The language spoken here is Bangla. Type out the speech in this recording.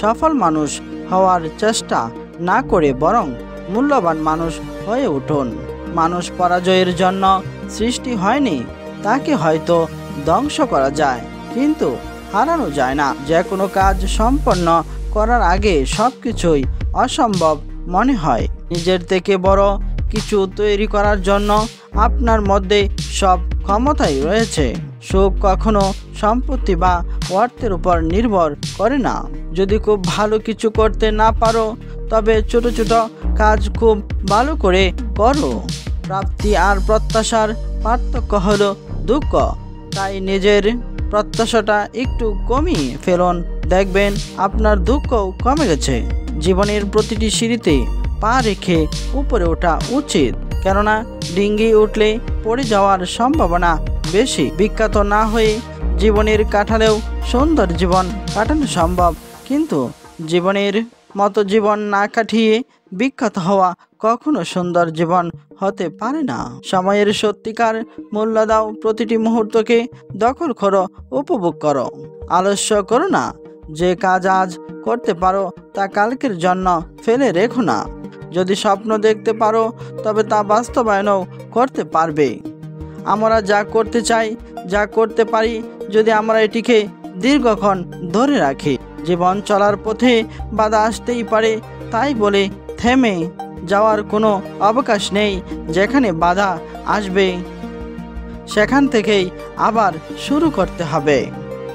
সফল মানুষ হওয়ার চেষ্টা না করে বরং মূল্যবান মানুষ হয়ে উঠুন। মানুষ পরাজয়ের জন্য সৃষ্টি হয়নি, তাকে হয়তো ধ্বংস করা যায় কিন্তু হারানো যায় না। যে কোনো কাজ সম্পন্ন করার আগে সবকিছুই অসম্ভব মনে হয়। নিজের থেকে বড় কিছু তৈরি করার জন্য আপনার মধ্যে সব ক্ষমতাই রয়েছে। সুখ কখনো সম্পত্তি বা অর্থের উপর নির্ভর করে না। যদি খুব ভালো কিছু করতে না পারো তবে ছোট ছোট কাজ খুব ভালো করে করো। প্রাপ্তি আর প্রত্যাশার পার্থক্য হলো দুঃখ, তাই নিজের প্রত্যাশাটা একটু কমিয়ে ফেলুন, দেখবেন আপনার দুঃখও কমে গেছে। জীবনের প্রতিটি সিঁড়িতে পা রেখে উপরে ওঠা উচিত, কেননা ডিঙ্গি উঠলে পড়ে যাওয়ার সম্ভাবনা বেশি। বিখ্যাত না হয়ে জীবনের কাটালেও সুন্দর জীবন কাটানো সম্ভব, কিন্তু জীবনের মতো জীবন না কাটিয়ে বিখ্যাত হওয়া কখনো সুন্দর জীবন হতে পারে না। সময়ের সত্যিকার মূল্য দাও, প্রতিটি মুহূর্তকে দখল করো, উপভোগ করো। আলস্য করো না, যে কাজ আজ করতে পারো তা কালকের জন্য ফেলে রেখো না। যদি স্বপ্ন দেখতে পারো তবে তা বাস্তবায়নও করতে পারবে। আমরা যা করতে চাই, যা করতে পারি, যদি আমরা এটিকে দীর্ঘক্ষণ ধরে রাখি। জীবন চলার পথে বাধা আসতেই পারে, তাই বলে থেমে যাওয়ার কোনো অবকাশ নেই। যেখানে বাধা আসবে সেখান থেকেই আবার শুরু করতে হবে।